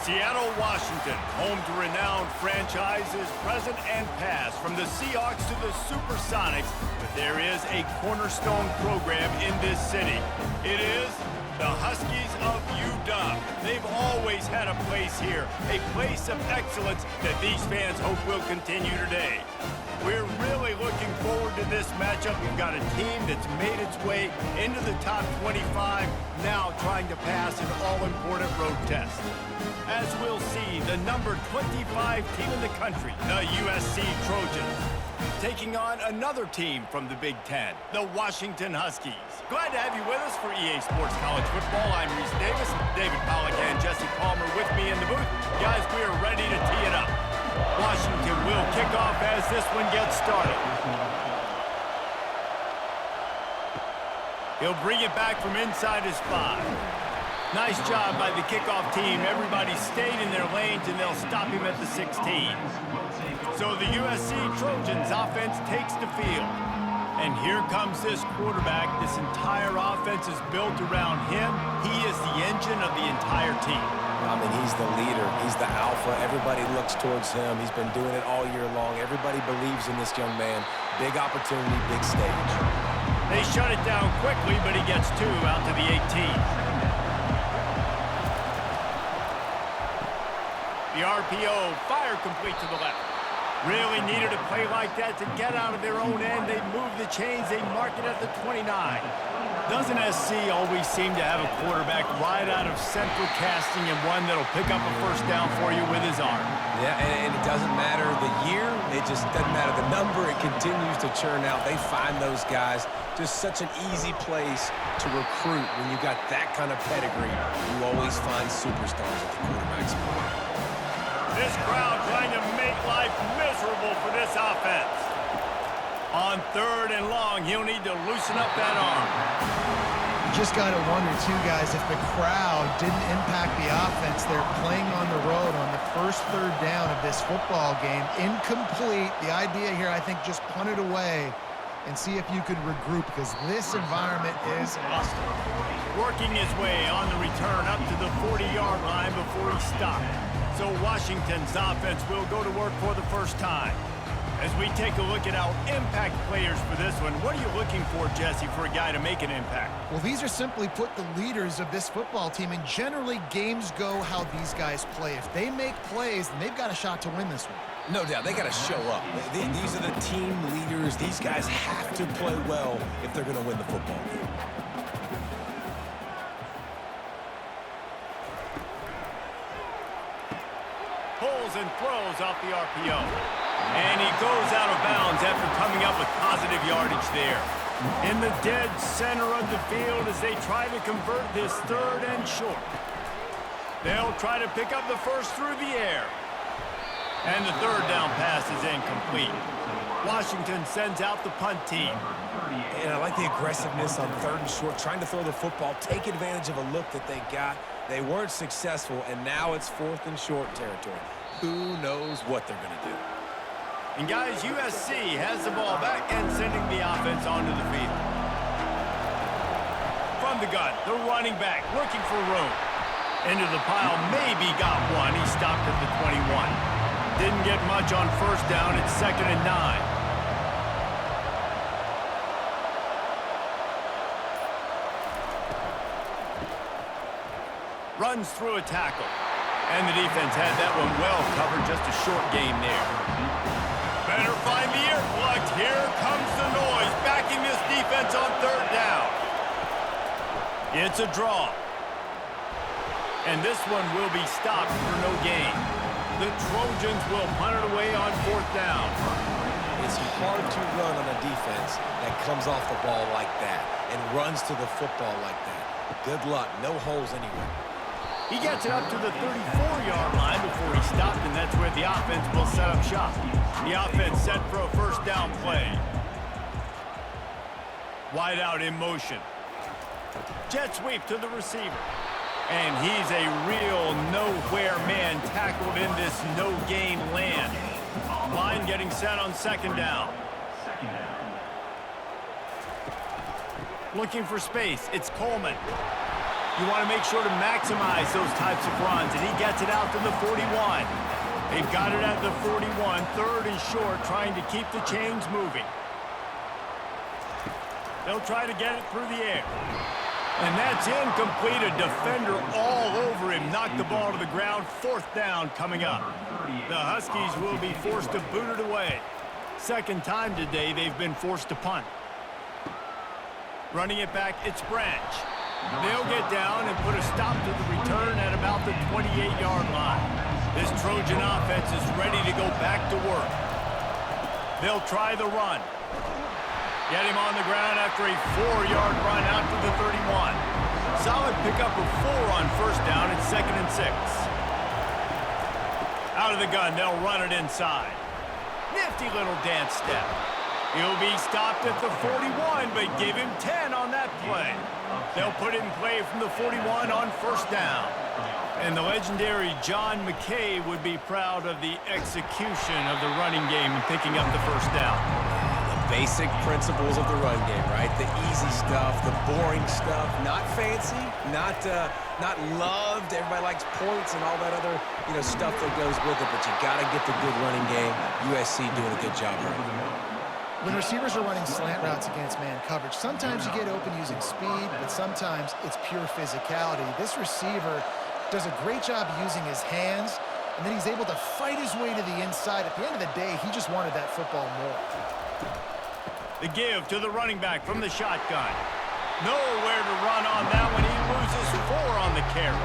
Seattle, Washington, home to renowned franchises present and past, from the Seahawks to the Supersonics, but there is a cornerstone program in this city. It is the Huskies of UW. They've always had a place here, a place of excellence that these fans hope will continue today. We're really looking forward to this matchup. We've got a team that's made its way into the top 25, now trying to pass an all-important road test. As we'll see, the number 25 team in the country, the USC Trojans, taking on another team from the Big Ten, the Washington Huskies. Glad to have you with us for EA Sports College Football. I'm Reese Davis, David Pollack and Jesse Palmer with me in the booth. Guys, we are ready to tee it up. Washington will kick off as this one gets started. He'll bring it back from inside his 5. Nice job by the kickoff team. Everybody stayed in their lanes, and they'll stop him at the 16. So the USC Trojans offense takes the field. And here comes this quarterback. This entire offense is built around him. He is the engine of the entire team. I mean, he's the leader. He's the alpha. Everybody looks towards him. He's been doing it all year long. Everybody believes in this young man. Big opportunity, big stage. They shut it down quickly, but he gets 2 out to the 18. The RPO, fire complete to the left. Really needed a play like that to get out of their own end. They move the chains. They mark it at the 29. Doesn't SC always seem to have a quarterback right out of central casting and one that'll pick up a first down for you with his arm? Yeah, and it doesn't matter the year. It just doesn't matter the number. It continues to churn out. They find those guys. Just such an easy place to recruit when you got that kind of pedigree. You always find superstars at the quarterback spot. This crowd trying to make life miserable for this offense. On 3rd and long, he'll need to loosen up that arm. You just got to wonder, too, guys, if the crowd didn't impact the offense. They're playing on the road on the first 3rd down of this football game. Incomplete. The idea here, I think, just punt it away and see if you could regroup, because this environment is hostile. Working his way on the return up to the 40-yard line before he stopped. So Washington's offense will go to work for the first time. As we take a look at our impact players for this one, what are you looking for, Jesse, for a guy to make an impact? Well, these are simply put the leaders of this football team, and generally games go how these guys play. If they make plays, then they've got a shot to win this one. No doubt, they got to show up. These are the team leaders. These guys have to play well if they're going to win the football game. Pulls and throws off the RPO. And he goes out of bounds after coming up with positive yardage there. In the dead center of the field as they try to convert this 3rd and short. They'll try to pick up the first through the air. And the 3rd down pass is incomplete. Washington sends out the punt team. And I like the aggressiveness on 3rd and short, trying to throw the football, take advantage of a look that they got. They weren't successful, and now it's 4th and short territory. Who knows what they're going to do? And guys, USC has the ball back and sending the offense onto the field. From the gun, the running back looking for room. Into the pile, maybe got one. He stopped at the 21. Didn't get much on 1st down. It's 2nd and 9. Runs through a tackle. And the defense had that one well covered. Just a short game there. Better find the ear plugs. Here comes the noise. Backing this defense on 3rd down. It's a draw. And this one will be stopped for no gain. The Trojans will punt it away on 4th down. It's hard to run on a defense that comes off the ball like that and runs to the football like that. Good luck. No holes anywhere. He gets it up to the 34-yard line before he stopped, and that's where the offense will set up shop. The offense set for a 1st down play. Wide out in motion. Jet sweep to the receiver. And he's a real nowhere man tackled in this no-gain land. Line getting set on 2nd down. Looking for space. It's Coleman. You want to make sure to maximize those types of runs, and he gets it out to the 41. They've got it at the 41, third and short, trying to keep the chains moving. They'll try to get it through the air. And that's incomplete. A defender all over him. Knocked the ball to the ground. Fourth down coming up. The Huskies will be forced to boot it away. Second time today they've been forced to punt. Running it back, it's Branch. They'll get down and put a stop to the return at about the 28-yard line. This Trojan offense is ready to go back to work. They'll try the run. Get him on the ground after a 4-yard run out to the 31. Solid pickup of 4 on first down at 2nd and 6. Out of the gun, they'll run it inside. Nifty little dance step. He'll be stopped at the 41, but give him 10 on that play. They'll put it in play from the 41 on first down. And the legendary John McKay would be proud of the execution of the running game and picking up the first down. Basic principles of the run game, right? The easy stuff, the boring stuff, not fancy, not loved. Everybody likes points and all that other, stuff that goes with it, but you got to get the good running game. USC doing a good job here. When receivers are running slant routes against man coverage, sometimes you get open using speed, but sometimes it's pure physicality. This receiver does a great job using his hands, and then he's able to fight his way to the inside. At the end of the day, he just wanted that football more. The give to the running back from the shotgun. Nowhere to run on that one. He loses 4 on the carry.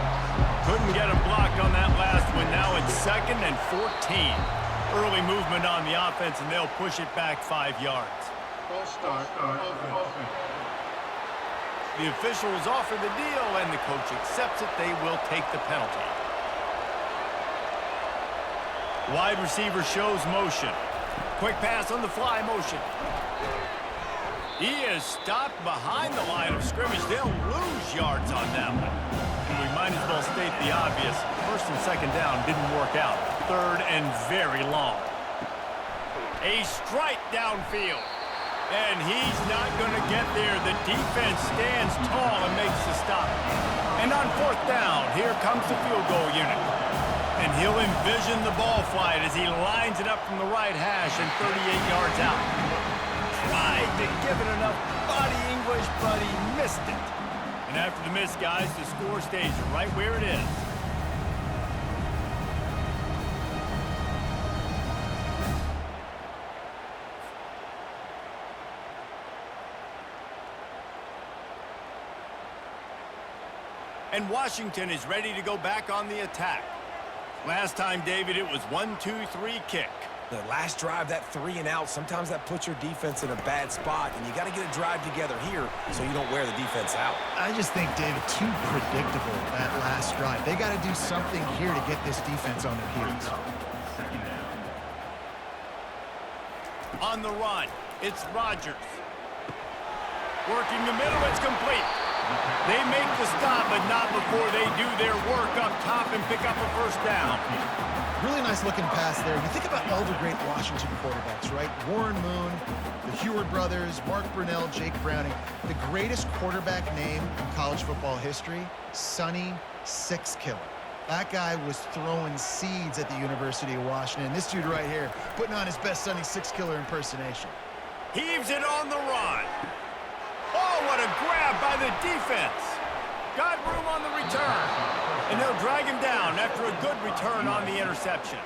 Couldn't get him blocked on that last one. Now it's 2nd and 14. Early movement on the offense, and they'll push it back 5 yards. The officials offer the deal, and the coach accepts it. They will take the penalty. Wide receiver shows motion. Quick pass on the fly motion. He is stopped behind the line of scrimmage. They'll lose yards on that one. And we might as well state the obvious. First and second down didn't work out. Third and very long. A strike downfield. And he's not going to get there. The defense stands tall and makes the stop. And on fourth down, here comes the field goal unit. And he'll envision the ball flight as he lines it up from the right hash and 38 yards out. Tried to give it enough body English, but he missed it. And after the miss, guys, the score stays right where it is. And Washington is ready to go back on the attack. Last time, David, it was 1-2-3 kick. The last drive, that 3 and out, sometimes that puts your defense in a bad spot, and you got to get a drive together here so you don't wear the defense out. I just think, David, too predictable, that last drive. They got to do something here to get this defense on their heels. On the run, it's Rodgers. Working the middle, it's complete. They make the stop, but not before they do their work up top and pick up a first down. Really nice looking pass there. You think about all the great Washington quarterbacks, right? Warren Moon, the Heward brothers, Mark Brunell, Jake Browning. The greatest quarterback name in college football history, Sonny Six Killer. That guy was throwing seeds at the University of Washington. This dude right here, putting on his best Sonny Six Killer impersonation. Heaves it on the run. Oh, what a grab by the defense. Got room on the return. And they'll drag him down after a good return on the interception.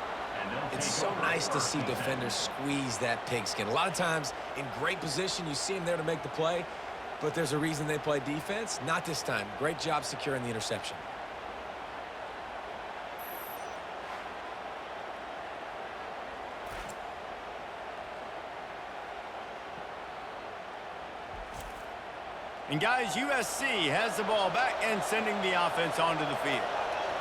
It's so nice to see defenders squeeze that pigskin. A lot of times, in great position, you see them there to make the play, but there's a reason they play defense. Not this time. Great job securing the interception. And guys, USC has the ball back and sending the offense onto the field.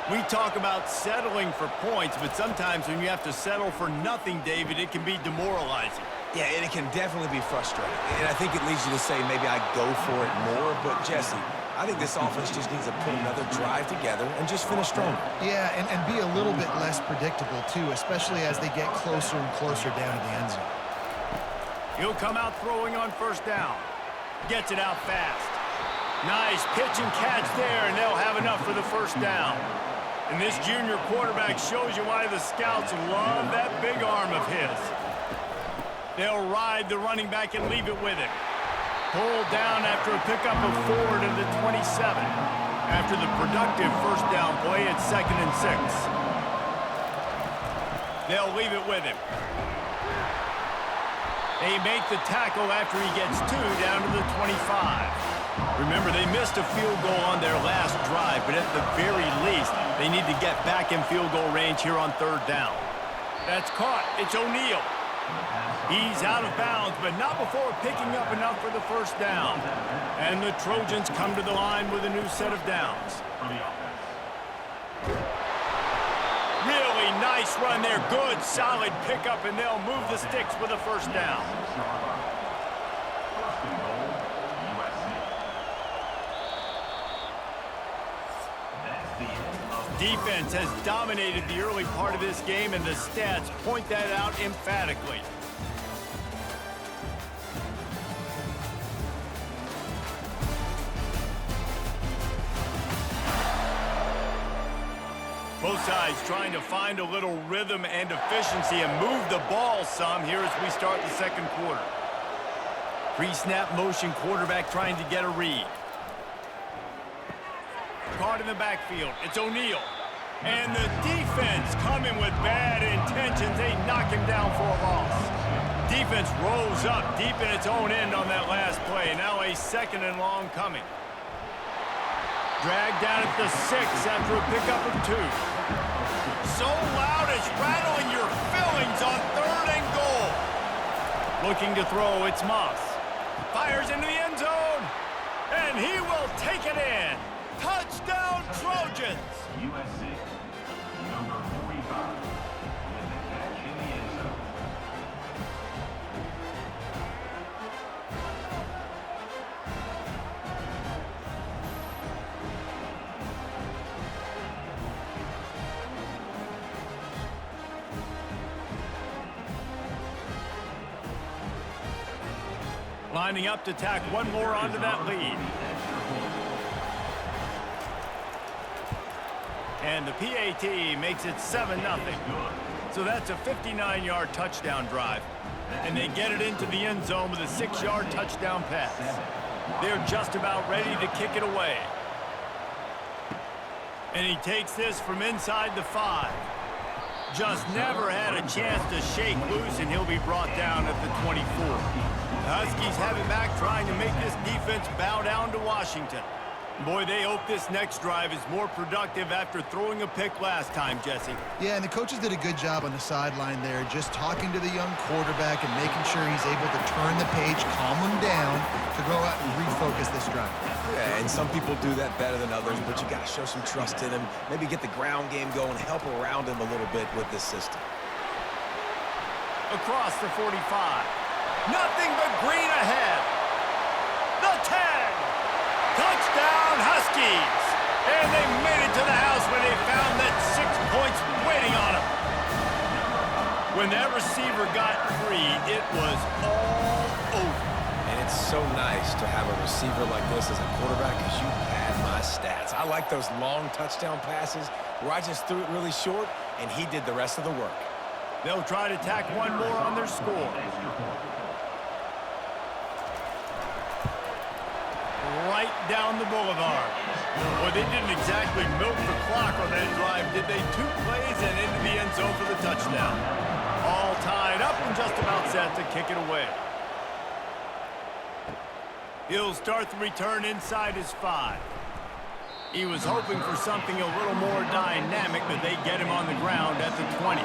We talk about settling for points, but sometimes when you have to settle for nothing, David, it can be demoralizing. Yeah, and it can definitely be frustrating. And I think it leads you to say maybe I go for it more. But, Jesse, I think this offense just needs to put another drive together and just finish strong. Yeah, and be a little bit less predictable, too, especially as they get closer and closer down to the end zone. He'll come out throwing on first down. Gets it out fast. Nice pitch and catch there, and they'll have enough for the first down. And this junior quarterback shows you why the scouts love that big arm of his. They'll ride the running back and leave it with him. Pulled down after a pickup of 4 to the 27. After the productive first down play, it's 2nd and 6. They'll leave it with him. They make the tackle after he gets 2 down to the 25. Remember, they missed a field goal on their last drive, but at the very least, they need to get back in field goal range here on 3rd down. That's caught. It's O'Neal. He's out of bounds, but not before picking up enough for the first down. And the Trojans come to the line with a new set of downs. Really nice run there. Good, solid pickup, and they'll move the sticks with a first down. Defense has dominated the early part of this game, and the stats point that out emphatically. Both sides trying to find a little rhythm and efficiency and move the ball some here as we start the 2nd quarter. Pre-snap motion, quarterback trying to get a read. Caught in the backfield. It's O'Neal. And the defense coming with bad intentions. They knock him down for a loss. Defense rolls up deep in its own end on that last play. Now a 2nd and long coming. Dragged down at the 6 after a pickup of 2. So loud it's rattling your fillings on 3rd and goal. Looking to throw, it's Moss. Fires into the end zone. And he will take it in. Touchdown, Trojans! USC, number 45, with the catch in the end zone. Lining up to tack one more onto that lead. And the PAT makes it 7-0. So that's a 59-yard touchdown drive. And they get it into the end zone with a 6-yard touchdown pass. They're just about ready to kick it away. And he takes this from inside the 5. Just never had a chance to shake loose, and he'll be brought down at the 24. The Huskies have it back, trying to make this defense bow down to Washington. Boy, they hope this next drive is more productive after throwing a pick last time, Jesse. Yeah, and the coaches did a good job on the sideline there, just talking to the young quarterback and making sure he's able to turn the page, calm him down, to go out and refocus this drive. Yeah, and some people do that better than others, but you got to show some trust in him, maybe get the ground game going, help around him a little bit with this system. Across the 45. Nothing but green ahead. The 10. Touchdown, Huskies! And they made it to the house when they found that 6 points waiting on them. When that receiver got free, it was all over. And it's so nice to have a receiver like this as a quarterback, because you had my stats. I like those long touchdown passes where I just threw it really short, and he did the rest of the work. They'll try to tack one more on their score. Right down the boulevard. Well, they didn't exactly milk the clock on that drive, did they? 2 plays and into the end zone for the touchdown. All tied up and just about set to kick it away. He'll start the return inside his 5. He was hoping for something a little more dynamic, but they get him on the ground at the 20.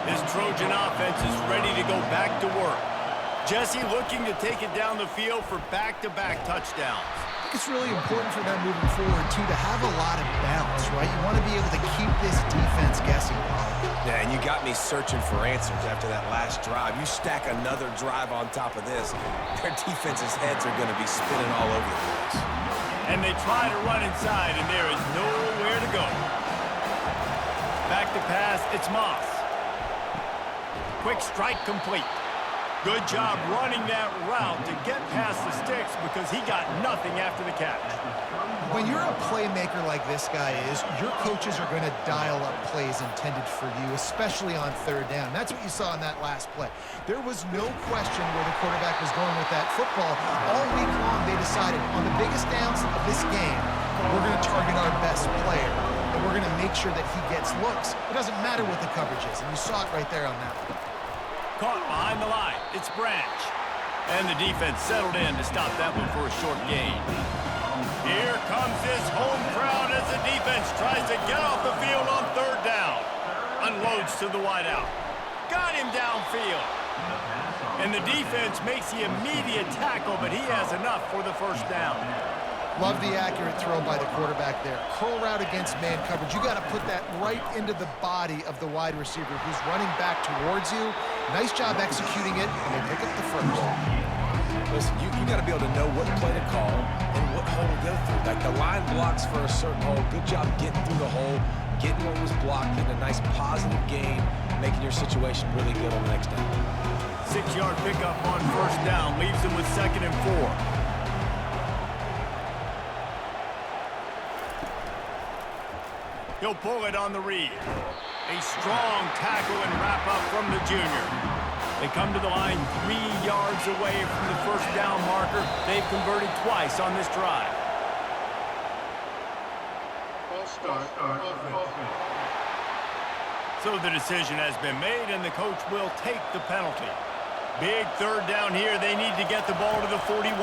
This Trojan offense is ready to go back to work. Jesse looking to take it down the field for back-to-back touchdowns. It's really important for them moving forward, too, to have a lot of balance, right? You want to be able to keep this defense guessing. Yeah, and you got me searching for answers after that last drive. You stack another drive on top of this, their defense's heads are going to be spinning all over the place. And they try to run inside, and there is nowhere to go. Back to pass, it's Moss. Quick strike complete. Good job running that route to get past the sticks because he got nothing after the catch. When you're a playmaker like this guy is, your coaches are going to dial up plays intended for you, especially on third down. That's what you saw in that last play. There was no question where the quarterback was going with that football. All week long, they decided on the biggest downs of this game, we're going to target our best player, and we're going to make sure that he gets looks. It doesn't matter what the coverage is, and you saw it right there on that one. Caught behind the line. It's Branch. And the defense settled in to stop that one for a short gain. Here comes this home crowd as the defense tries to get off the field on third down. Unloads to the wideout. Got him downfield. And the defense makes the immediate tackle, but he has enough for the first down. Love the accurate throw by the quarterback there. Curl route against man coverage. You got to put that right into the body of the wide receiver who's running back towards you. Nice job executing it, and they pick up the first. Listen, you got to be able to know what play to call and what hole to go through. Like the line blocks for a certain hole. Good job getting through the hole, getting what was blocked, getting a nice positive gain, making your situation really good on the next down. 6-yard pickup on first down leaves them with 2nd and 4. He'll pull it on the read. A strong tackle and wrap up from the junior. They come to the line 3 yards away from the first down marker. They've converted twice on this drive. So the decision has been made, and the coach will take the penalty. Big third down here. They need to get the ball to the 41.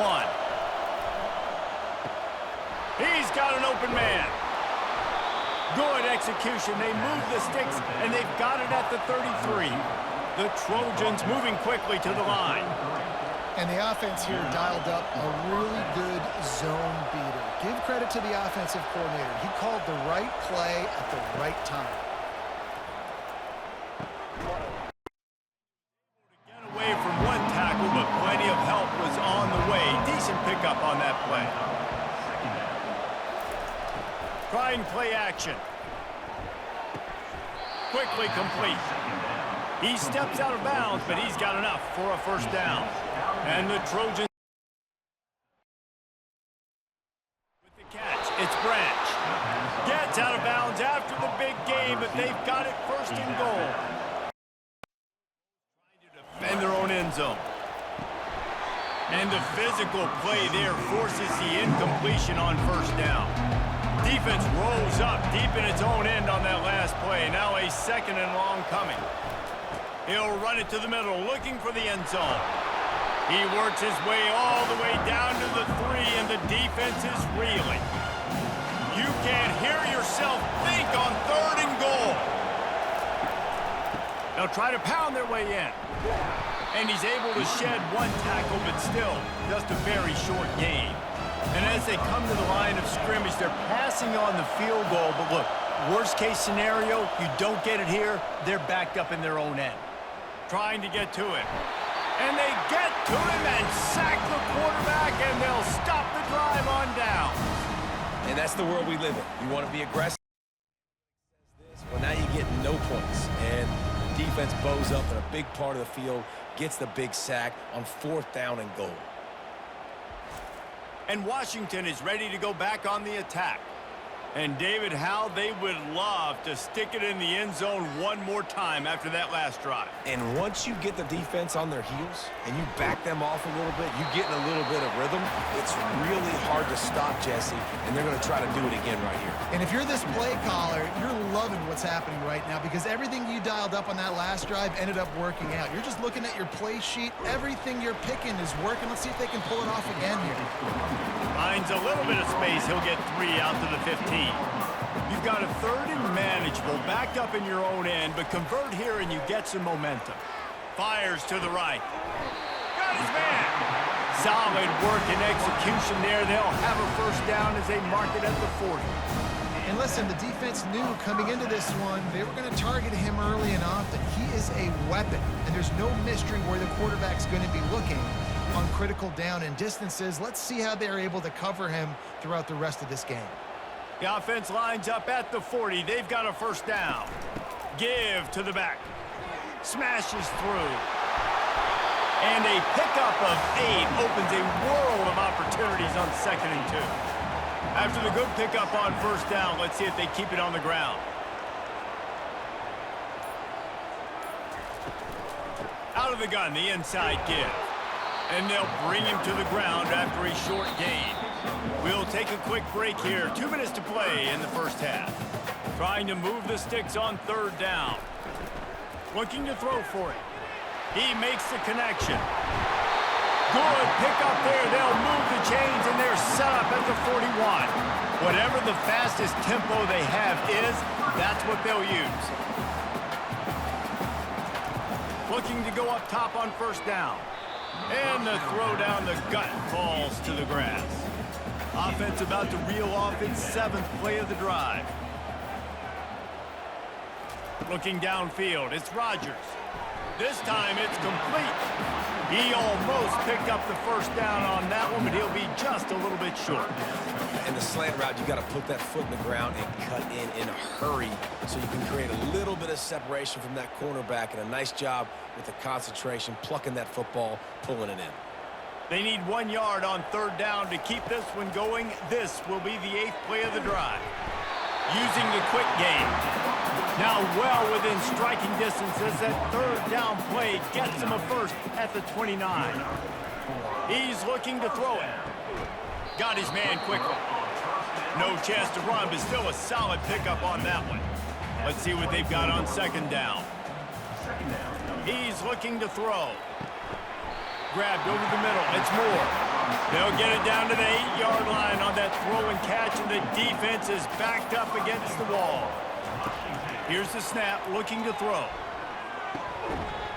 He's got an open man. Good execution. They move the sticks, and they've got it at the 33. The Trojans moving quickly to the line. And the offense here dialed up a really good zone beater. Give credit to the offensive coordinator. He called the right play at the right time. Get away from one tackle, but plenty of help was on the way. Decent pickup on that play. Trying play action. Quickly complete. He steps out of bounds, but he's got enough for a first down. And the Trojans with the catch. It's Branch. Gets out of bounds after the big game, but they've got it 1st and goal. Trying to defend their own end zone. And the physical play there forces the incompletion on first down. Defense rolls up deep in its own end on that last play. Now a 2nd and long coming. He'll run it to the middle, looking for the end zone. He works his way all the way down to the 3, and the defense is reeling. You can't hear yourself think on 3rd and goal. They'll try to pound their way in. And he's able to shed one tackle, but still just a very short gain. And as they come to the line of scrimmage, they're passing on the field goal. But look, worst case scenario, you don't get it here, they're backed up in their own end. Trying to get to him. And they get to him and sack the quarterback, and they'll stop the drive on down. And that's the world we live in. You want to be aggressive? Well, now you get no points. And the defense bows up in a big part of the field, gets the big sack on 4th down and goal. And Washington is ready to go back on the attack. And David, how they would love to stick it in the end zone one more time after that last drive. And once you get the defense on their heels and you back them off a little bit, you get in a little bit of rhythm, it's really hard to stop, Jesse, and they're going to try to do it again right here. And if you're this play caller, you're loving what's happening right now because everything you dialed up on that last drive ended up working out. You're just looking at your play sheet. Everything you're picking is working. Let's see if they can pull it off again here. Finds a little bit of space. He'll get 3 out to the 15. You've got a 3rd and manageable, backed up in your own end, but convert here and you get some momentum. Fires to the right. Got his man. Solid work and execution there. They'll have a first down as they mark it at the 40. And listen, the defense knew coming into this one, they were going to target him early and often. He is a weapon, and there's no mystery where the quarterback's going to be looking on critical down and distances. Let's see how they're able to cover him throughout the rest of this game. The offense lines up at the 40. They've got a first down. Give to the back. Smashes through. And a pickup of 8 opens a world of opportunities on 2nd and 2. After the good pickup on 1st down, let's see if they keep it on the ground. Out of the gun, the inside give. And they'll bring him to the ground after a short gain. We'll take a quick break here. 2 minutes to play in the first half. Trying to move the sticks on 3rd down. Looking to throw for it. He makes the connection. Good pickup there. They'll move the chains, and they're set up at the 41. Whatever the fastest tempo they have is, that's what they'll use. Looking to go up top on 1st down. And the throw down the gut falls to the grass. Offense about to reel off its 7th play of the drive. Looking downfield, it's Rodgers. This time it's complete. He almost picked up the 1st down on that one, but he'll be just a little bit short. And the slant route, you got to put that foot in the ground and cut in a hurry so you can create a little bit of separation from that cornerback, and a nice job with the concentration, plucking that football, pulling it in. They need 1 yard on 3rd down to keep this one going. This will be the 8th play of the drive. Using the quick game. Now well within striking distance as that 3rd down play gets him a first at the 29. He's looking to throw it. Got his man quickly. No chance to run, but still a solid pickup on that one. Let's see what they've got on 2nd down. He's looking to throw. Grabbed over the middle. It's Moore. They'll get it down to the 8-yard line on that throw and catch, and the defense is backed up against the wall. Here's the snap, looking to throw.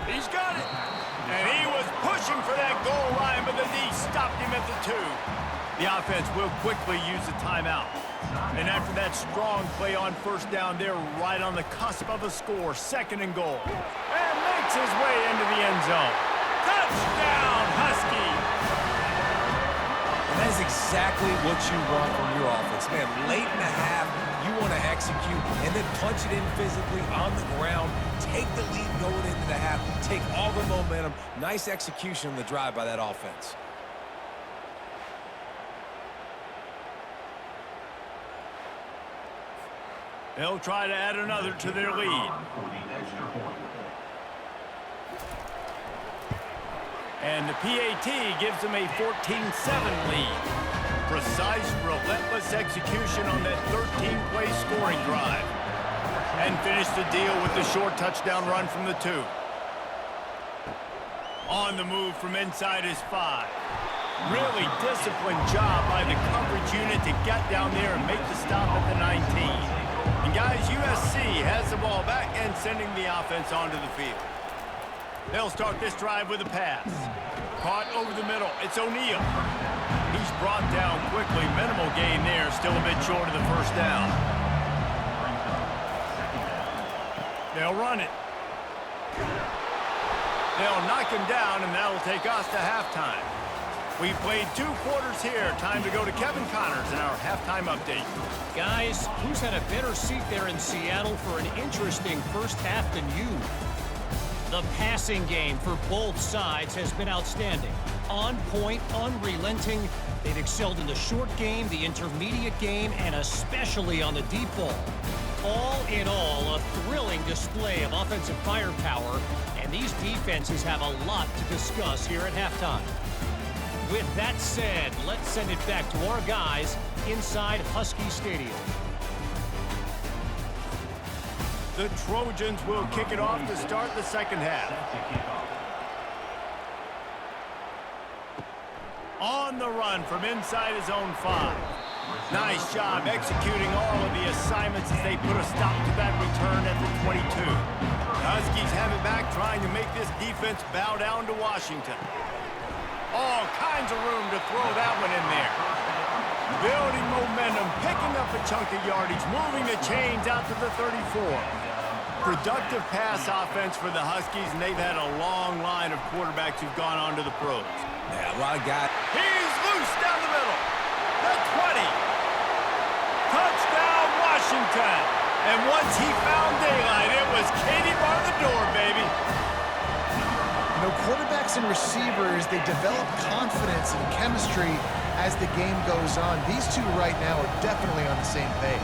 He's got it. And he was pushing for that goal line, but the D stopped him at the 2. The offense will quickly use the timeout. And after that strong play on 1st down, they're right on the cusp of a score, 2nd and goal. And makes his way into the end zone. Touchdown, Husky! And that is exactly what you want from your offense. Man, late in the half, you want to execute and then punch it in physically on the ground. Take the lead going into the half. Take all the momentum. Nice execution on the drive by that offense. They'll try to add another to their lead. And the PAT gives them a 14-7 lead. Precise, relentless execution on that 13-play scoring drive. And finish the deal with the short touchdown run from the 2. On the move from inside his 5. Really disciplined job by the coverage unit to get down there and make the stop at the 19. And guys, USC has the ball back and sending the offense onto the field. They'll start this drive with a pass. Caught over the middle. It's O'Neal. He's brought down quickly. Minimal gain there. Still a bit short of the 1st down. They'll run it. They'll knock him down, and that'll take us to halftime. We've played 2 quarters here. Time to go to Kevin Connors in our halftime update. Guys, who's had a better seat there in Seattle for an interesting first half than you? The passing game for both sides has been outstanding. On point, unrelenting. They've excelled in the short game, the intermediate game, and especially on the deep ball. All in all, a thrilling display of offensive firepower, and these defenses have a lot to discuss here at halftime. With that said, let's send it back to our guys inside Husky Stadium. The Trojans will kick it off to start the 2nd half. On the run from inside his own 5. Nice job executing all of the assignments as they put a stop to that return at the 22. The Huskies have it back, trying to make this defense bow down to Washington. All kinds of room to throw that one in there. Building momentum, picking up a chunk of yardage, moving the chains out to the 34. Productive pass offense for the Huskies, and they've had a long line of quarterbacks who've gone on to the pros. Yeah, a lot of guys. He's loose down the middle. The 20. Touchdown, Washington. And once he found daylight, it was Katie bar the door, baby. You know, quarterbacks and receivers, they develop confidence and chemistry as the game goes on. These two right now are definitely on the same page.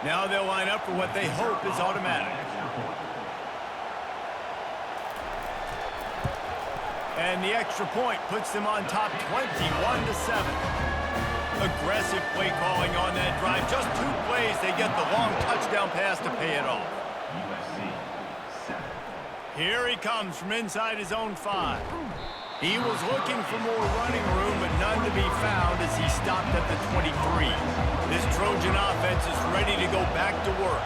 Now they'll line up for what they hope is automatic. And the extra point puts them on top 21-7. Aggressive play calling on that drive. Just 2 plays, they get the long touchdown pass to pay it off. USC 7. Here he comes from inside his own 5. He was looking for more running room, but none to be found as he stopped at the 23. This Trojan offense is ready to go back to work.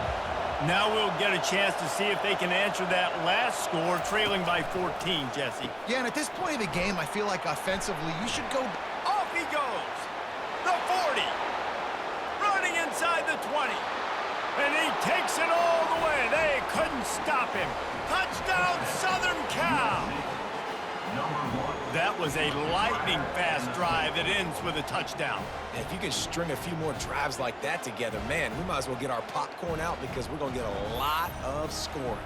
Now we'll get a chance to see if they can answer that last score, trailing by 14, Jesse. Yeah, and at this point of the game, I feel like offensively, you should go... Off he goes! The 40! Running inside the 20. And he takes it all the way. They couldn't stop him. Touchdown, Southern Cal! That was a lightning-fast drive that ends with a touchdown. And if you can string a few more drives like that together, man, we might as well get our popcorn out because we're going to get a lot of scoring.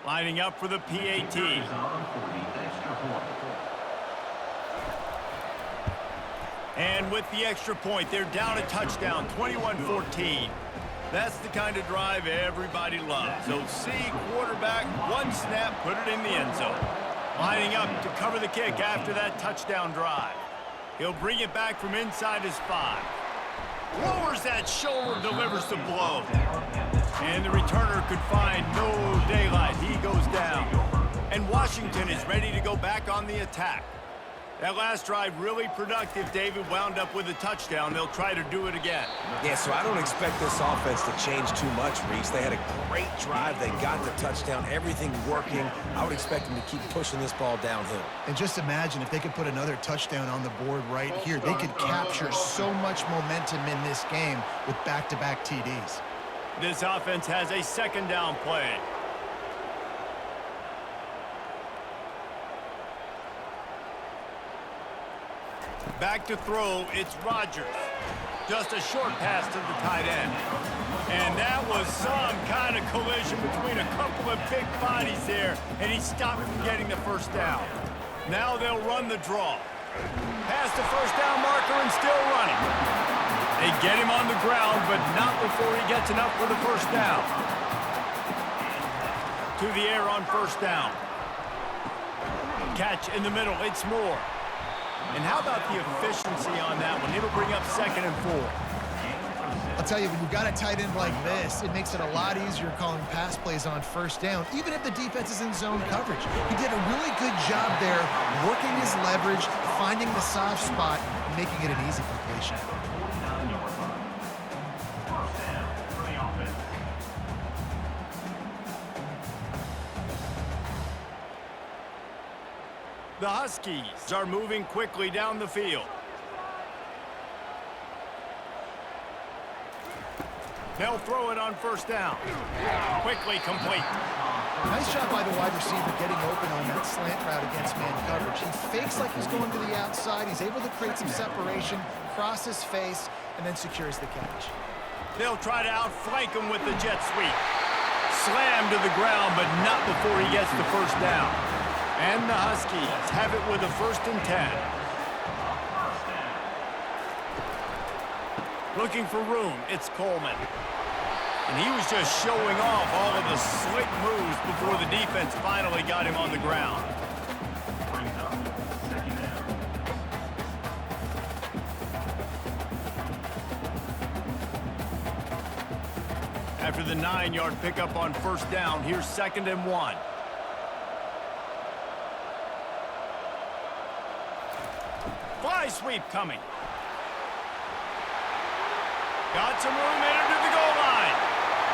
Lining up for the PAT. And with the extra point, they're down a touchdown, 21-14. That's the kind of drive everybody loves. OC quarterback, 1 snap, put it in the end zone. Lining up to cover the kick after that touchdown drive. He'll bring it back from inside his 5. Lowers that shoulder, delivers the blow. And the returner could find no daylight. He goes down. And Washington is ready to go back on the attack. That last drive really productive. David wound up with a touchdown. They'll try to do it again. Yeah, so I don't expect this offense to change too much, Reese. They had a great drive. They got the touchdown. Everything working. I would expect them to keep pushing this ball downhill. And just imagine if they could put another touchdown on the board right here. They could capture so much momentum in this game with back-to-back TDs. This offense has a 2nd down play. Back to throw, it's Rodgers. Just a short pass to the tight end. And that was some kind of collision between a couple of big bodies there, and he stopped from getting the 1st down. Now they'll run the draw. Past the 1st down marker and still running. They get him on the ground, but not before he gets enough for the 1st down. To the air on 1st down. Catch in the middle, it's Moore. And how about the efficiency on that one? It'll bring up 2nd and 4. I'll tell you, when you've got a tight end like this, it makes it a lot easier calling pass plays on 1st down, even if the defense is in zone coverage. He did a really good job there, working his leverage, finding the soft spot, and making it an easy completion. The Huskies are moving quickly down the field. They'll throw it on 1st down. Quickly complete. Nice job by the wide receiver getting open on that slant route against man coverage. He fakes like he's going to the outside. He's able to create some separation, cross his face, and then secures the catch. They'll try to outflank him with the jet sweep. Slammed to the ground, but not before he gets the 1st down. And the Huskies have it with a 1st and 10. Looking for room, it's Coleman. And he was just showing off all of the slick moves before the defense finally got him on the ground. After the 9-yard pickup on 1st down, here's 2nd and 1. Spy sweep coming. Got some room in to the goal line.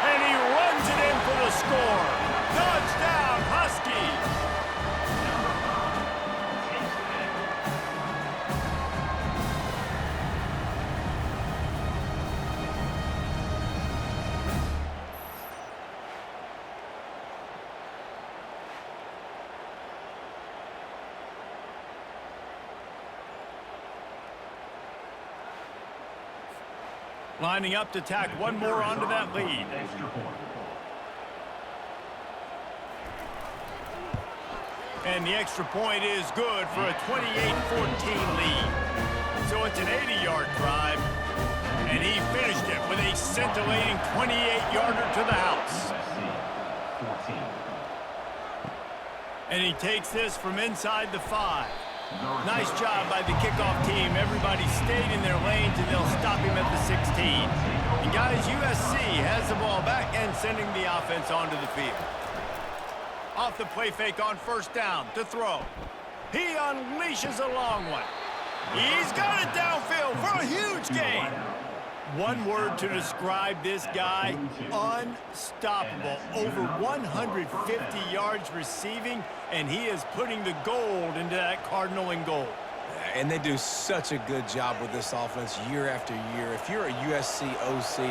And he runs it in for the score. Touchdown, Husky. Lining up to tack one more onto that lead. And the extra point is good for a 28-14 lead. So it's an 80-yard drive. And he finished it with a scintillating 28-yarder to the house. And he takes this from inside the 5. Nice job by the kickoff team. Everybody stayed in their lanes, and they'll stop him at the 16. And guys, USC has the ball back and sending the offense onto the field. Off the play fake on first down to throw. He unleashes a long one. He's got it downfield for a huge gain. One word to describe this guy: unstoppable. Over 150 yards receiving, and he is putting the gold into that Cardinal and gold. And they do such a good job with this offense year after year. If you're a USC OC,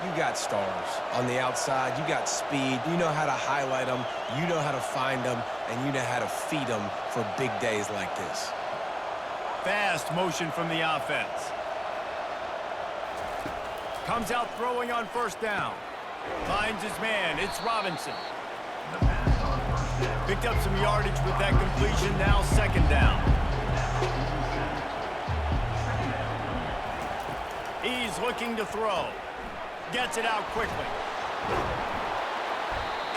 you got stars. On the outside, you got speed. You know how to highlight them. You know how to find them. And you know how to feed them for big days like this. Fast motion from the offense. Comes out throwing on first down. Finds his man. It's Robinson. Picked up some yardage with that completion. Now second down. He's looking to throw. Gets it out quickly.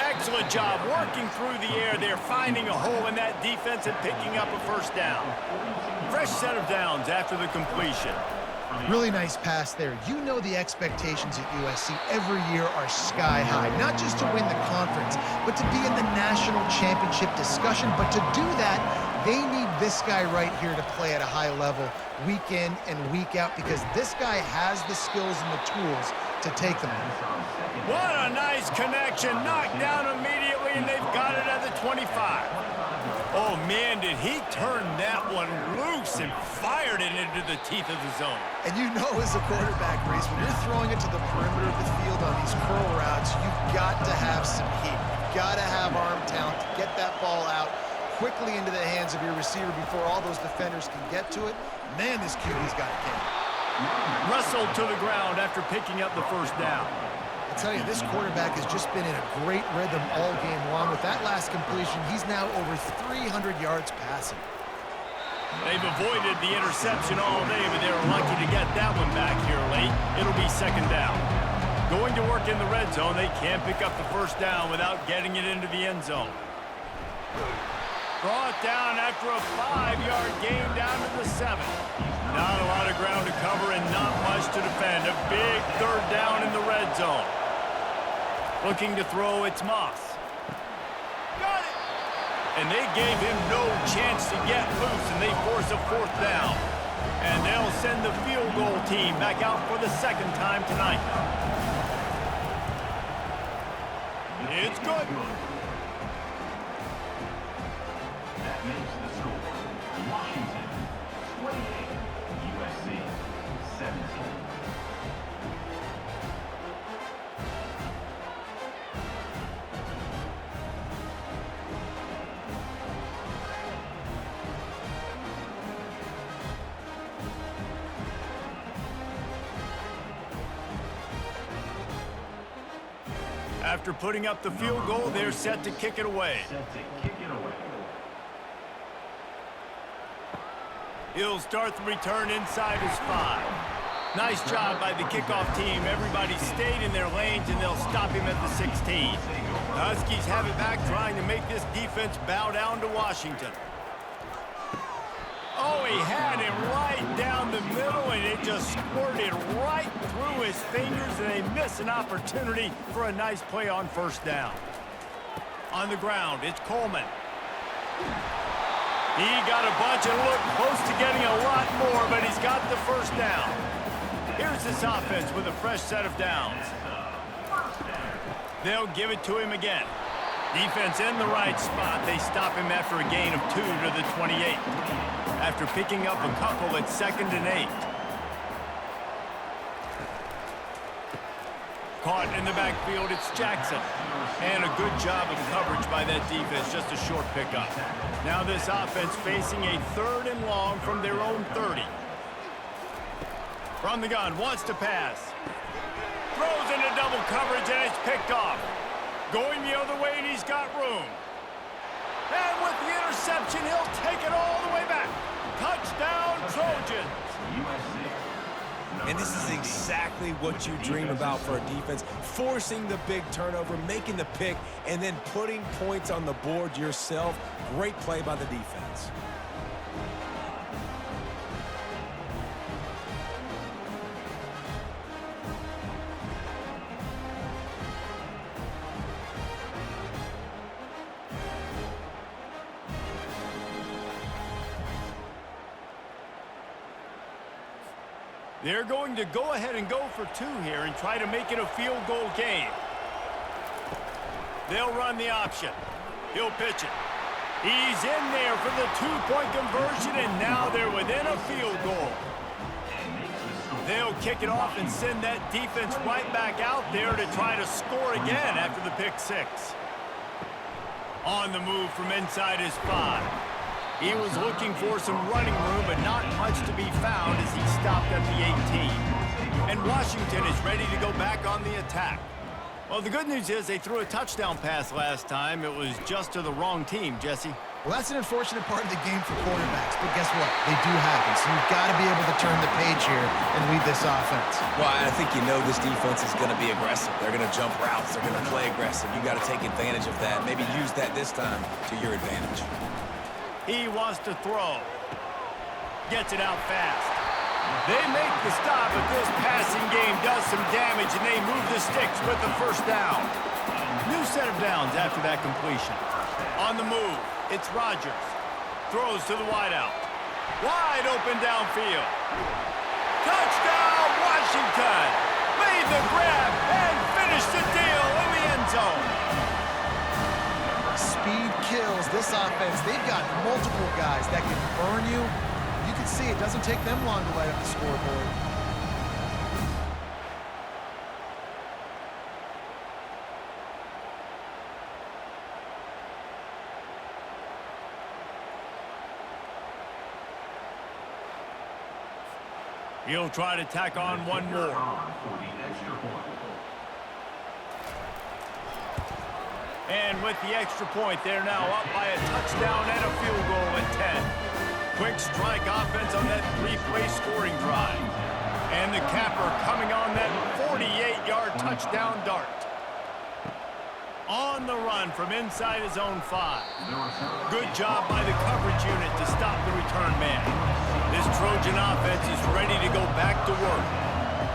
Excellent job working through the air there, finding a hole in that defense and picking up a first down. Fresh set of downs after the completion. Really nice pass there. You know the expectations at USC every year are sky high, not just to win the conference, but to be in the national championship discussion. But to do that, they need this guy right here to play at a high level week in and week out, because this guy has the skills and the tools to take them. What a nice connection. Knocked down immediately, and they've got it at the 25. Oh, man, did he turn that one loose and fired it into the teeth of the zone. And you know, as a quarterback, Reese, when you're throwing it to the perimeter of the field on these curl routes, you've got to have some heat. You've got to have arm talent to get that ball out quickly into the hands of your receiver before all those defenders can get to it. Man, this QB's got a game. Wrestled to the ground after picking up the first down. I tell you, this quarterback has just been in a great rhythm all game long. With that last completion, he's now over 300 yards passing. They've avoided the interception all day, but they were lucky to get that one back here late. It'll be second down. Going to work in the red zone, they can't pick up the first down without getting it into the end zone. Brought down after a 5-yard gain down to the 7. Not a lot of ground to cover and not much to defend. A big third down in the red zone. Looking to throw, it's Moss. Got it! And they gave him no chance to get loose, and they force a fourth down. And they'll send the field goal team back out for the second time tonight. It's good. That makes the score Washington 28, USC 17. After putting up the field goal, they're set to kick it away. He'll start the return inside his 5. Nice job by the kickoff team. Everybody stayed in their lanes, and they'll stop him at the 16. The Huskies have it back, trying to make this defense bow down to Washington. Oh, he had him right down the middle, and it just squirted right through his fingers, and they miss an opportunity for a nice play on first down. On the ground, it's Coleman. He got a bunch and looked close to getting a lot more, but he's got the first down. Here's this offense with a fresh set of downs. They'll give it to him again. Defense in the right spot. They stop him after a gain of 2 to the 28. After picking up a couple at 2nd and 8. Caught in the backfield, it's Jackson. And a good job of coverage by that defense, just a short pickup. Now this offense facing a 3rd and long from their own 30. From the gun, wants to pass. Throws into double coverage and it's picked off. Going the other way and he's got room. And with the interception, he'll take it all the way back. Touchdown, Trojans. And this is exactly what you dream about for a defense. Forcing the big turnover, making the pick, and then putting points on the board yourself. Great play by the defense. They're going to go ahead and go for 2 here and try to make it a field goal game. They'll run the option. He'll pitch it. He's in there for the 2-point conversion, and now they're within a field goal. They'll kick it off and send that defense right back out there to try to score again after the pick 6. On the move from inside his 5. He was looking for some running room, but not much to be found as he stopped at the 18. And Washington is ready to go back on the attack. Well, the good news is they threw a touchdown pass last time. It was just to the wrong team, Jesse. Well, that's an unfortunate part of the game for quarterbacks, but guess what? They do happen, so you've got to be able to turn the page here and lead this offense. Well, I think you know this defense is going to be aggressive. They're going to jump routes. They're going to play aggressive. You got to take advantage of that. Maybe use that this time to your advantage. He wants to throw. Gets it out fast. They make the stop, but this passing game does some damage, and they move the sticks with the first down. New set of downs after that completion. On the move, it's Rodgers. Throws to the wideout. Wide open downfield. Touchdown, Washington! Made the grab and finished the deal in the end zone. Speed kills. This offense, they've got multiple guys that can burn you. You can see it doesn't take them long to light up the scoreboard. He'll try to tack on one more. And with the extra point, they're now up by a touchdown and a field goal at 10. Quick strike offense on that 3-play scoring drive. And the capper coming on that 48-yard touchdown dart. On the run from inside his own 5. Good job by the coverage unit to stop the return man. This Trojan offense is ready to go back to work.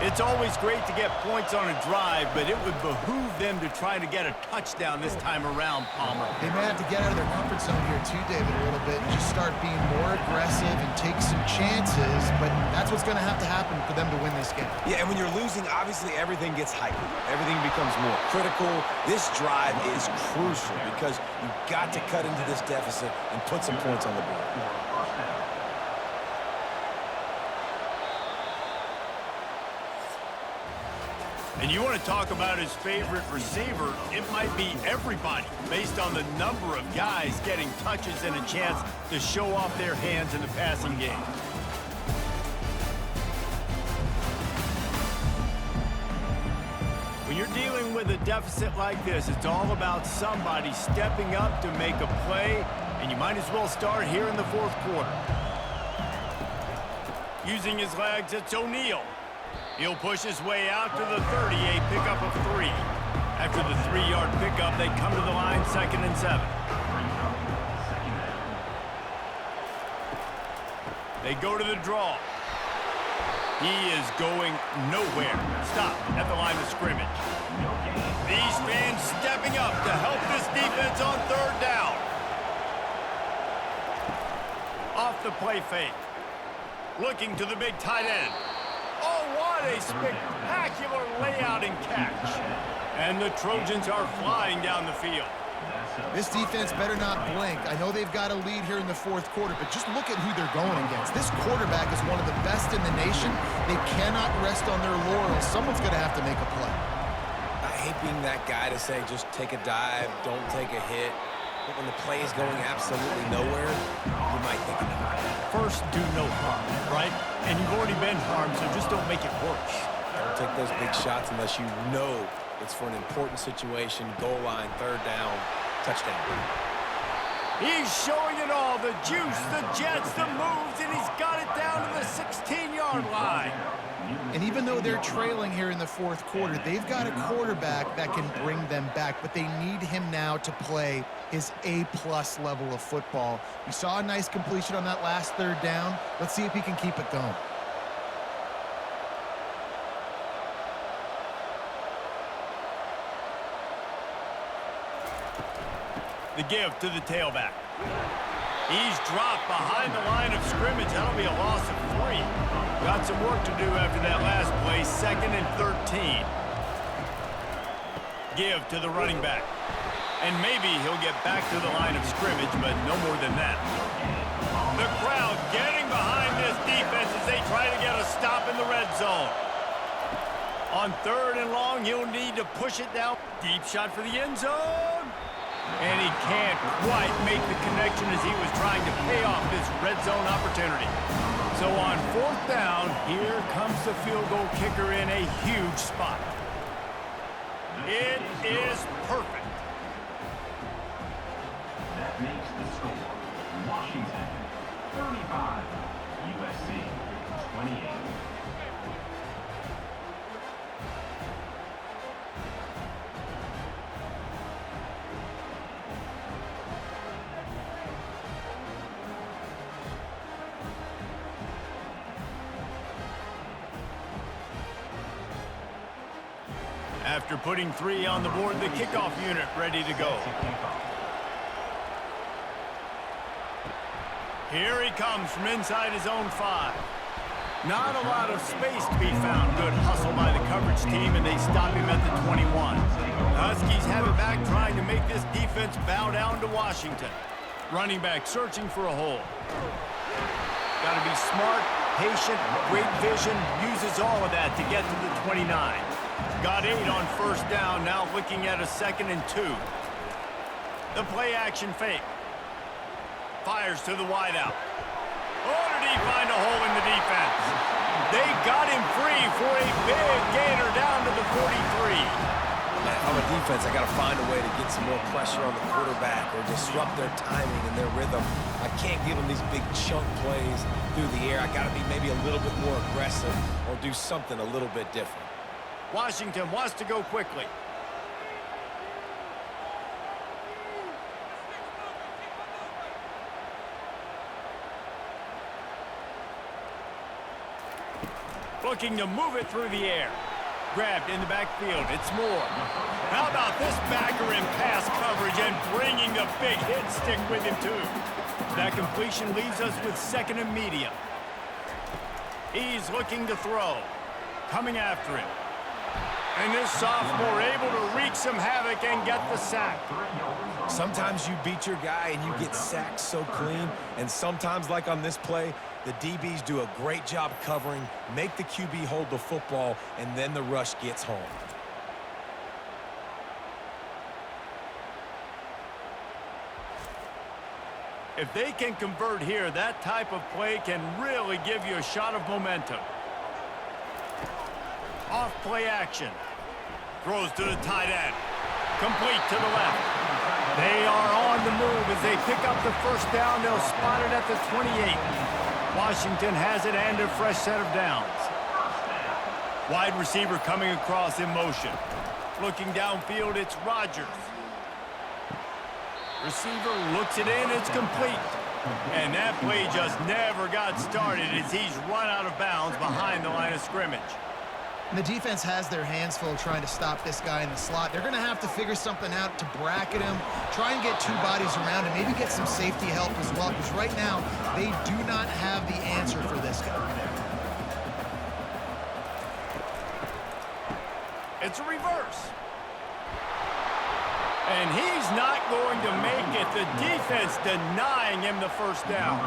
It's always great to get points on a drive, but it would behoove them to try to get a touchdown this time around, Palmer. They may have to get out of their comfort zone here too, David, a little bit and just start being more aggressive and take some chances, but that's what's going to have to happen for them to win this game. Yeah, and when you're losing, obviously everything gets hyper. Everything becomes more critical. This drive is crucial because you've got to cut into this deficit and put some points on the board. And you want to talk about his favorite receiver, it might be everybody based on the number of guys getting touches and a chance to show off their hands in the passing game. When you're dealing with a deficit like this, it's all about somebody stepping up to make a play, and you might as well start here in the 4th quarter. Using his legs, it's O'Neal. He'll push his way out to the 30, a pickup of 3. After the 3-yard pickup, they come to the line 2nd and 7. They go to the draw. He is going nowhere. Stop at the line of scrimmage. These fans stepping up to help this defense on 3rd down. Off the play fake. Looking to the big tight end. Oh, what a spectacular layout and catch. And the Trojans are flying down the field. This defense better not blink. I know they've got a lead here in the fourth quarter, but just look at who they're going against. This quarterback is one of the best in the nation. They cannot rest on their laurels. Someone's going to have to make a play. I hate being that guy to say just take a dive, don't take a hit. But when the play is going absolutely nowhere, you might think about it. First, do no harm, right? And you've already been harmed, so just don't make it worse. Don't take those big shots unless you know it's for an important situation, goal line, third down, touchdown. He's showing it all, the juice, the jets, the moves, and he's got it down to the 16-yard line. And even though they're trailing here in the fourth quarter, they've got a quarterback that can bring them back, but they need him now to play his A-plus level of football. We saw a nice completion on that last third down. Let's see if he can keep it going. The give to the tailback. He's dropped behind the line of scrimmage. That'll be a loss of 3. Got some work to do after that last play. 2nd and 13. Give to the running back. And maybe he'll get back to the line of scrimmage, but no more than that. The crowd getting behind this defense as they try to get a stop in the red zone. On 3rd and long, he'll need to push it down. Deep shot for the end zone. And he can't quite make the connection as he was trying to pay off this red zone opportunity. So on 4th down, here comes the field goal kicker in a huge spot. It is perfect. That makes the score Washington 35, USC 28. After putting 3 on the board, the kickoff unit ready to go. Here he comes from inside his own 5. Not a lot of space to be found. Good hustle by the coverage team, and they stop him at the 21. Huskies have it back, trying to make this defense bow down to Washington. Running back searching for a hole. Got to be smart, patient, great vision, uses all of that to get to the 29. Got 8 on 1st down, now looking at a 2nd and 2. The play action fake. Fires to the wideout. Oh, did he find a hole in the defense? They got him free for a big gainer down to the 43. Man, on the defense, I got to find a way to get some more pressure on the quarterback or disrupt their timing and their rhythm. I can't give them these big chunk plays through the air. I got to be maybe a little bit more aggressive or do something a little bit different. Washington wants to go quickly. Looking to move it through the air. Grabbed in the backfield. It's Moore. How about this backer in pass coverage and bringing the big hit stick with him too. That completion leaves us with 2nd and medium. He's looking to throw. Coming after him. And this sophomore able to wreak some havoc and get the sack. Sometimes you beat your guy and you get sacked so clean, and sometimes, like on this play, the DBs do a great job covering, make the QB hold the football, and then the rush gets home. If they can convert here, that type of play can really give you a shot of momentum. Off play action. Throws to the tight end. Complete to the left. They are on the move as they pick up the 1st down. They'll spot it at the 28. Washington has it and a fresh set of downs. Wide receiver coming across in motion. Looking downfield, it's Rodgers. Receiver looks it in, it's complete. And that play just never got started as he's run out of bounds behind the line of scrimmage. And the defense has their hands full trying to stop this guy in the slot. They're going to have to figure something out to bracket him, try and get two bodies around him, maybe get some safety help as well, because right now they do not have the answer for this guy. It's a reverse. And he's not going to make it. The defense denying him the first down.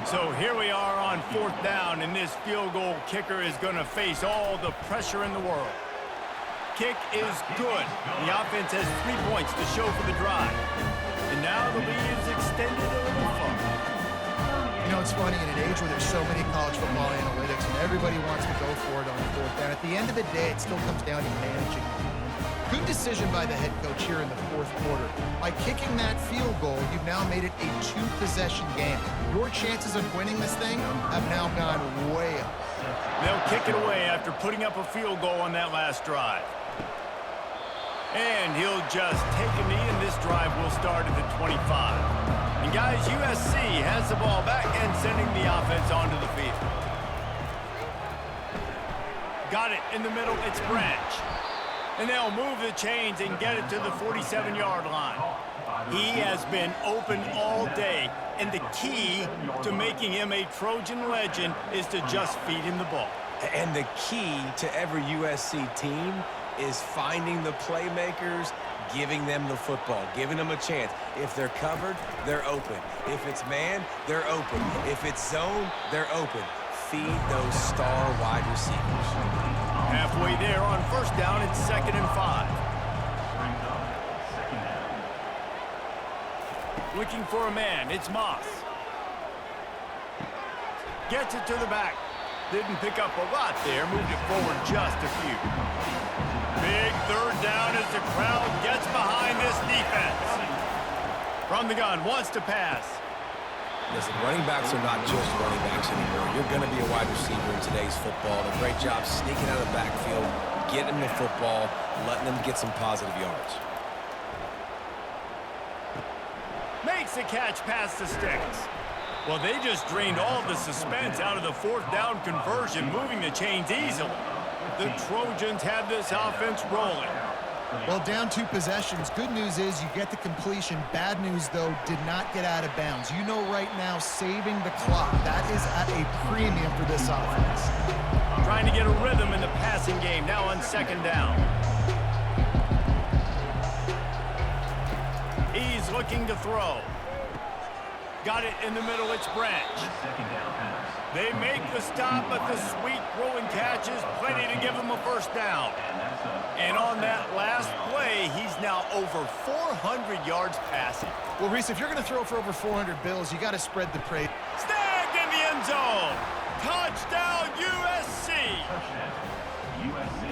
So here we are on 4th down, and this field goal kicker is going to face all the pressure in the world. Kick is good. The offense has 3 points to show for the drive. And now the lead is extended a little further. You know, it's funny, in an age where there's so many college football analytics and everybody wants to go for it on 4th down, at the end of the day, it still comes down to managing. Good decision by the head coach here in the 4th quarter. By kicking that field goal, you've now made it a 2-possession game. Your chances of winning this thing have now gone way up. They'll kick it away after putting up a field goal on that last drive. And he'll just take a knee, and this drive will start at the 25. And guys, USC has the ball back and sending the offense onto the field. Got it in the middle, it's Branch. And they'll move the chains and get it to the 47-yard line. He has been open all day, and the key to making him a Trojan legend is to just feed him the ball. And the key to every USC team is finding the playmakers, giving them the football, giving them a chance. If they're covered, they're open. If it's man, they're open. If it's zone, they're open. Feed those star wide receivers. Halfway there on 1st down, it's 2nd and 5. Looking for a man, it's Moss. Gets it to the back. Didn't pick up a lot there, moved it forward just a few. Big 3rd down as the crowd gets behind this defense. From the gun, wants to pass. Listen, running backs are not just running backs anymore. You're going to be a wide receiver in today's football. And a great job sneaking out of the backfield, getting the football, letting them get some positive yards. Makes the catch past the sticks. Well, they just drained all the suspense out of the 4th down conversion, moving the chains easily. The Trojans have this offense rolling. Well, down 2 possessions. Good news is you get the completion. Bad news, though, did not get out of bounds. You know right now, saving the clock, that is at a premium for this offense. Trying to get a rhythm in the passing game, now on 2nd down. He's looking to throw. Got it in the middle, it's Branch. They make the stop, but the sweet throwing catch is plenty to give him a 1st down. And on that last play, he's now over 400 yards passing. Well, Reese, if you're going to throw for over 400 bills, you got to spread the praise. Snagged in the end zone. Touchdown, USC.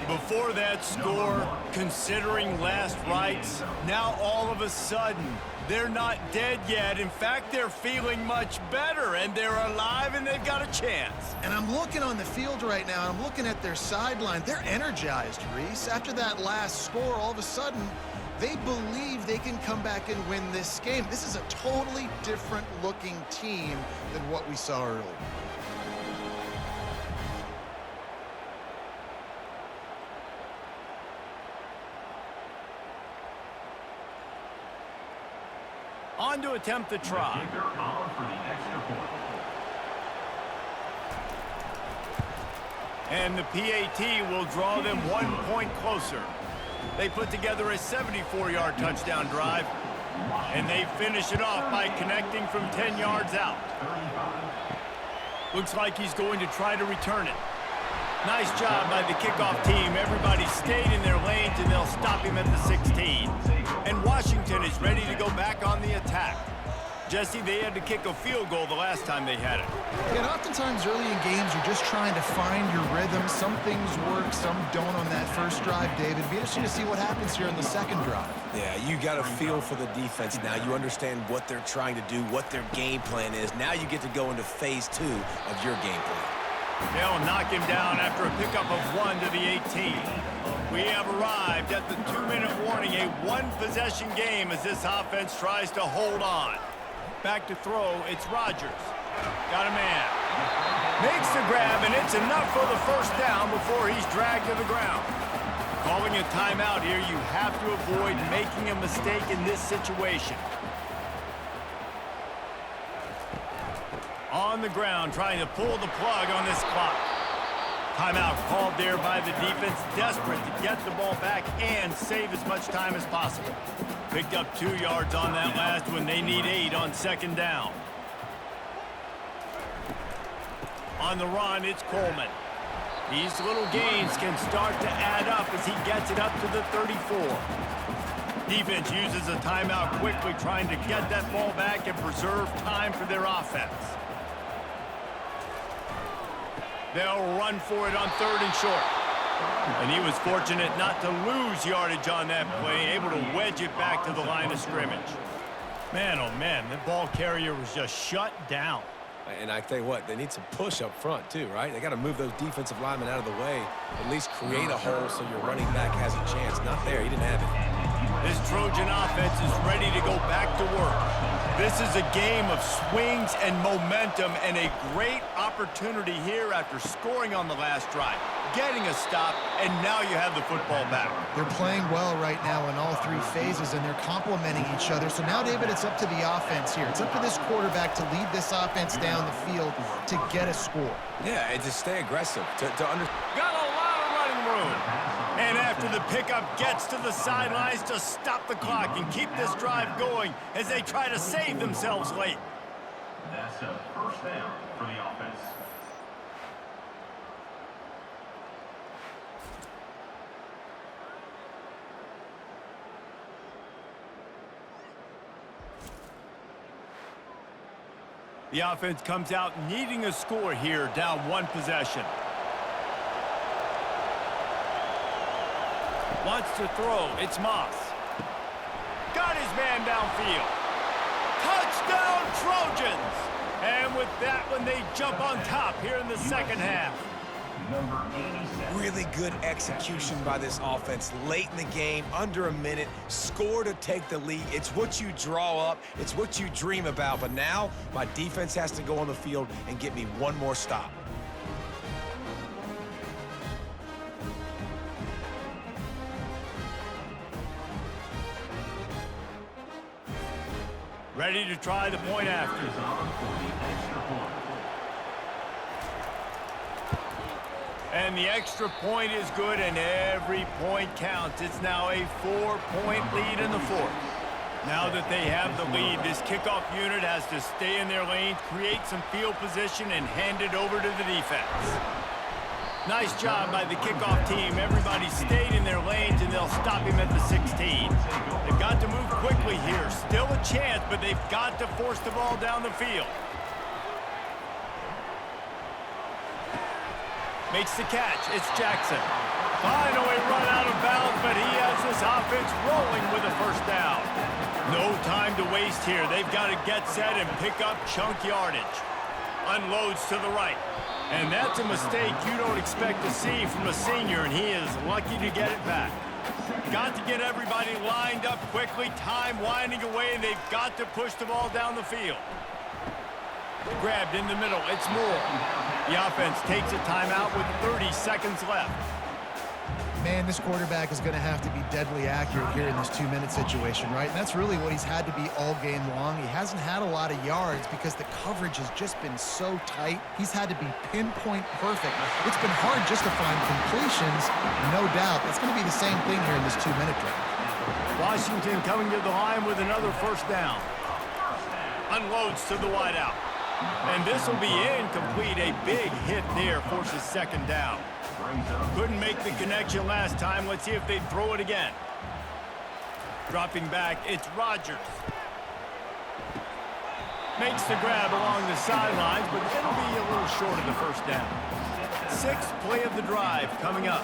Before that score, considering last rites, now all of a sudden, they're not dead yet. In fact, they're feeling much better, and they're alive, and they've got a chance. And I'm looking on the field right now, and I'm looking at their sideline. They're energized, Reese. After that last score, all of a sudden, they believe they can come back and win this game. This is a totally different-looking team than what we saw earlier. On to attempt the try. And the PAT will draw them 1 point closer. They put together a 74-yard touchdown drive, and they finish it off by connecting from 10 yards out. Looks like he's going to try to return it. Nice job by the kickoff team. Everybody stayed in their lanes, and they'll stop him at the 16. And Washington is ready to go back on the attack. Jesse, they had to kick a field goal the last time they had it. And oftentimes early in games, you're just trying to find your rhythm. Some things work, some don't on that first drive, David. It'd be interesting to see what happens here in the second drive. Yeah, you got a feel for the defense now. You understand what they're trying to do, what their game plan is. Now you get to go into phase 2 of your game plan. They'll knock him down after a pickup of 1 to the 18. We have arrived at the 2-minute warning, a 1-possession game as this offense tries to hold on. Back to throw, it's Rodgers. Got a man, Makes the grab, and it's enough for the first down before he's dragged to the ground. Calling a timeout here, you have to avoid making a mistake in this situation. On the ground, trying to pull the plug on this clock. Timeout called there by the defense, desperate to get the ball back and save as much time as possible. Picked up 2 yards on that last one. They need 8 on second down. On the run, it's Coleman. These little gains can start to add up as he gets it up to the 34. Defense uses a timeout quickly, trying to get that ball back and preserve time for their offense. They'll run for it on 3rd and short. And he was fortunate not to lose yardage on that play, able to wedge it back to the line of scrimmage. Man, oh man, the ball carrier was just shut down. And I tell you what, they need some push up front too, right? They got to move those defensive linemen out of the way, at least create a hole so your running back has a chance. Not there, he didn't have it. This Trojan offense is ready to go back to work. This is a game of swings and momentum, and a great opportunity here after scoring on the last drive, getting a stop, and now you have the football back. They're playing well right now in all 3 phases, and they're complementing each other. So now, David, it's up to the offense here. It's up to this quarterback to lead this offense down the field to get a score. Yeah, and to stay aggressive, to Got a lot of running room. And after the pickup, gets to the sidelines to stop the clock and keep this drive going as they try to save themselves late. That's a first down for the offense. The offense comes out needing a score here, down 1 possession. Wants to throw. It's Moss. Got his man downfield. Touchdown, Trojans! And with that one, they jump on top here in the second half. Number 87. Really good execution by this offense late in the game, under a minute, score to take the lead. It's what you draw up, it's what you dream about, but now my defense has to go on the field and get me one more stop. Ready to try the point after. Is on for the extra point. And the extra point is good, and every point counts. It's now a 4-point lead in the 4th. Now that they have the lead, this kickoff unit has to stay in their lanes, create some field position, and hand it over to the defense. Nice job by the kickoff team. Everybody stayed in their lanes, and they'll stop him at the 16. They've got to move quickly here. Still a chance, but they've got to force the ball down the field. Makes the catch. It's Jackson. Finally run out of bounds, but he has this offense rolling with a first down. No time to waste here. They've got to get set and pick up chunk yardage. Unloads to the right. And that's a mistake you don't expect to see from a senior, and he is lucky to get it back. Got to get everybody lined up quickly. Time winding away, and they've got to push the ball down the field. Grabbed in the middle. It's Moore. The offense takes a timeout with 30 seconds left. Man, this quarterback is going to have to be deadly accurate here in this 2-minute situation, right? And that's really what he's had to be all game long. He hasn't had a lot of yards because the coverage has just been so tight. He's had to be pinpoint perfect. It's been hard just to find completions, no doubt. It's going to be the same thing here in this 2-minute drive. Washington coming to the line with another first down. Unloads to the wideout. And this will be incomplete. A big hit there forces second down. Couldn't make the connection last time. Let's see if they throw it again. Dropping back, it's Rodgers. Makes the grab along the sidelines, but it'll be a little short of the first down. 6th play of the drive coming up.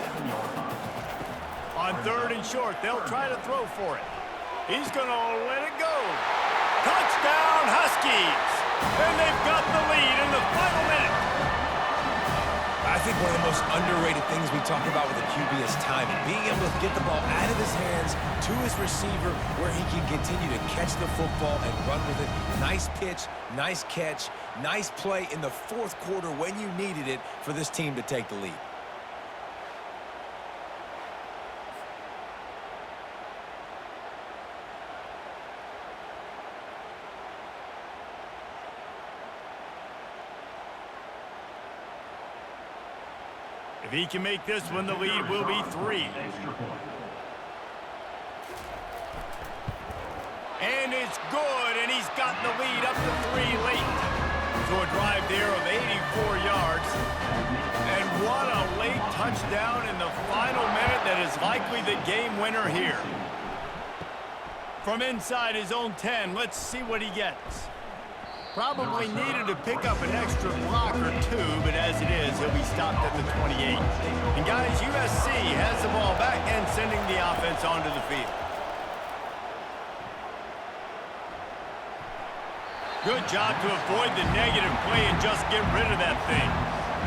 On 3rd and short, they'll try to throw for it. He's going to let it go. Touchdown, Huskies! And they've got the lead in the final minute. I think one of the most underrated things we talk about with a QB is timing. Being able to get the ball out of his hands to his receiver where he can continue to catch the football and run with it. Nice pitch, nice catch, nice play in the fourth quarter when you needed it for this team to take the lead. If he can make this one, the lead will be 3. Extra point. And it's good, and he's gotten the lead up to 3 late. So a drive there of 84 yards. And what a late touchdown in the final minute that is likely the game winner here. From inside his own 10, let's see what he gets. Probably needed to pick up an extra block or 2, but as it is, he'll be stopped at the 28. And guys, USC has the ball back and sending the offense onto the field. Good job to avoid the negative play and just get rid of that thing.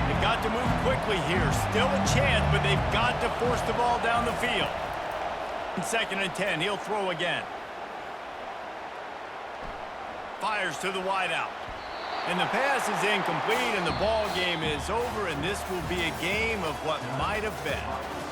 They've got to move quickly here. Still a chance, but they've got to force the ball down the field. 2nd and 10, he'll throw again. Fires to the wideout. And the pass is incomplete, and the ball game is over, and this will be a game of what might have been.